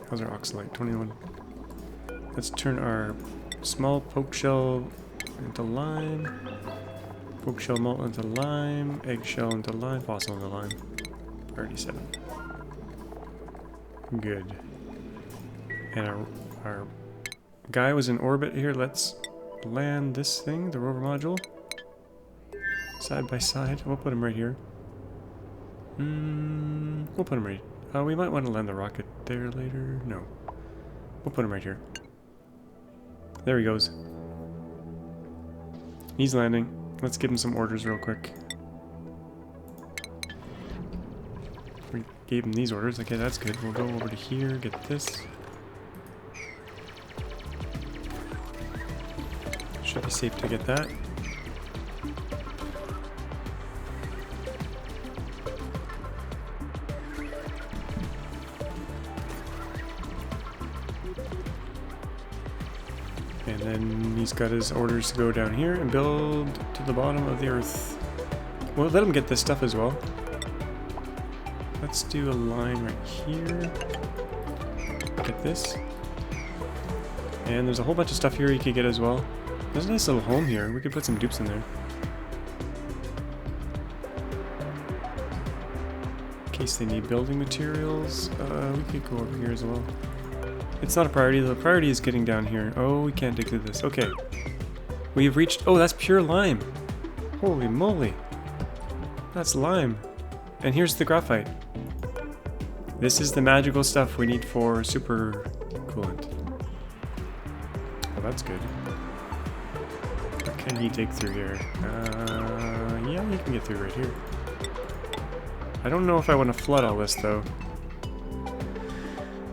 How's our oxalate? 21. Let's turn our small poke shell into lime, poke shell malt into lime, eggshell into lime, fossil into lime. 37. Good. And our guy was in orbit here. Let's land this thing, the rover module, side by side. We'll put him right here. We'll put him right. We might want to land the rocket there later. No. We'll put him right here. There he goes. He's landing. Let's give him some orders real quick. We gave him these orders. Okay, that's good. We'll go over to here, get this. Should be safe to get that. And then he's got his orders to go down here and build to the bottom of the earth. Well, let him get this stuff as well. let's do a line right here. Get this. And there's a whole bunch of stuff here you could get as well. There's a nice little home here. We could put some dupes in there. In case they need building materials. We could go over here as well. It's not a priority. The priority is getting down here. Oh, we can't dig through this. Okay. We have reached... Oh, that's pure lime. Holy moly. That's lime. And here's the graphite. This is the magical stuff we need for super coolant. Oh, that's good. What can he dig through here? Yeah, he can get through right here. I don't know if I want to flood all this, though.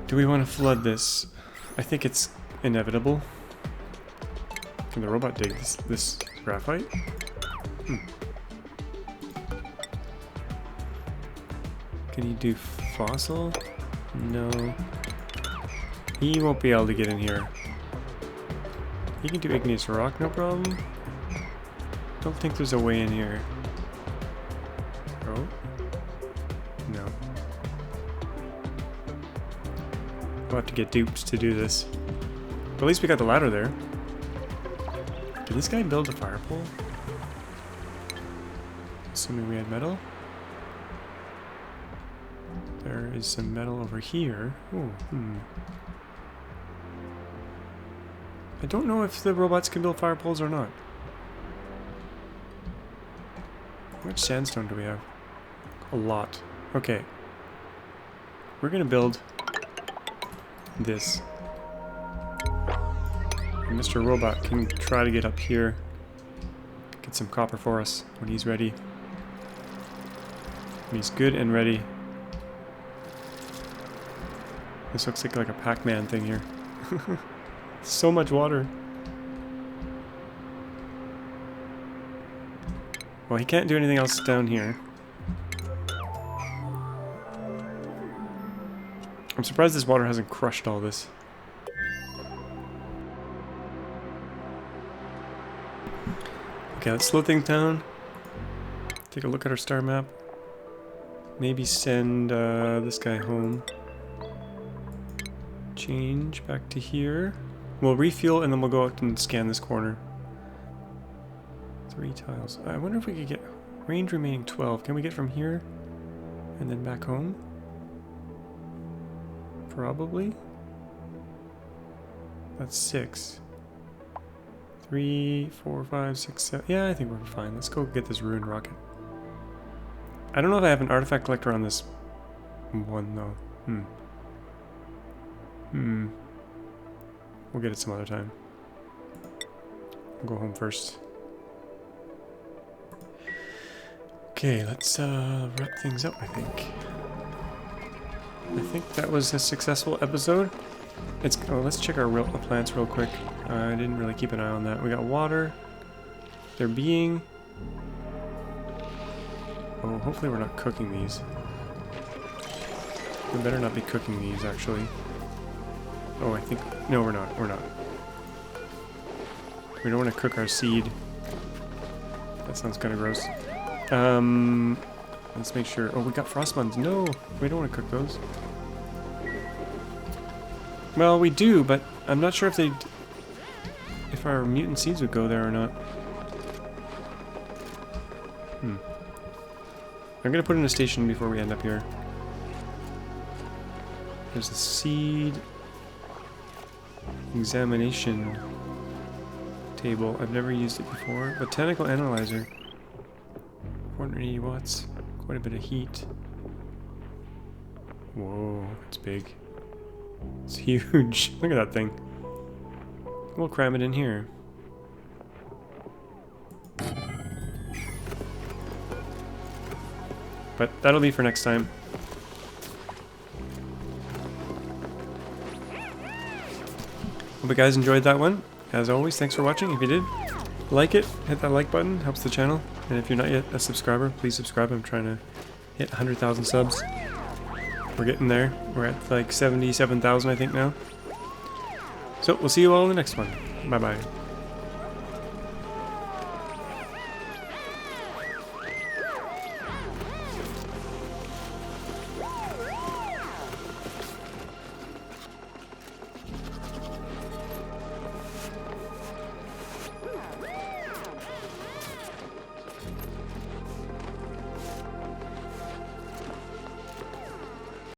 Do we want to flood this? I think it's inevitable. Can the robot dig this graphite? Can he do fossil? No. He won't be able to get in here. He can do igneous rock, no problem. Don't think there's a way in here. Oh? No. We'll have to get dupes to do this. But at least we got the ladder there. Did this guy build a fire pole? Assuming we had metal. There is some metal over here. Oh, I don't know if the robots can build fire poles or not. How much sandstone do we have? A lot. Okay. We're gonna build this. And Mr. Robot can try to get up here. Get some copper for us when he's ready. When he's good and ready. This looks like a Pac-Man thing here. So much water. Well, he can't do anything else down here. I'm surprised this water hasn't crushed all this. Okay, let's slow things down. Take a look at our star map. Maybe send this guy home. Change back to here. We'll refuel and then we'll go out and scan this corner. 3 tiles. I wonder if we could get range remaining 12. Can we get from here and then back home? Probably. That's 6. 3, 4, 5, 6, 7. Yeah, I think we're fine. Let's go get this ruined rocket. I don't know if I have an artifact collector on this one though. We'll get it some other time. We'll go home first. Okay, let's wrap things up, I think. I think that was a successful episode. Let's check our plants real quick. I didn't really keep an eye on that. We got water. They're being... Oh, hopefully we're not cooking these. We better not be cooking these, actually. Oh, I think... No, we're not. We're not. We don't want to cook our seed. That sounds kind of gross. Let's make sure... Oh, we got frost buns. No! We don't want to cook those. Well, we do, but I'm not sure if they... if our mutant seeds would go there or not. I'm gonna put in a station before we end up here. There's a seed... examination table. I've never used it before. Botanical analyzer. 480 watts. Quite a bit of heat. Whoa, it's big. It's huge. Look at that thing. We'll cram it in here. But that'll be for next time. Hope you guys enjoyed that one. As always, thanks for watching. If you did, like it, hit that like button, helps the channel. And if you're not yet a subscriber, please subscribe. I'm trying to hit 100,000 subs. We're getting there. We're at like 77,000 I think now. So we'll see you all in the next one. Bye bye.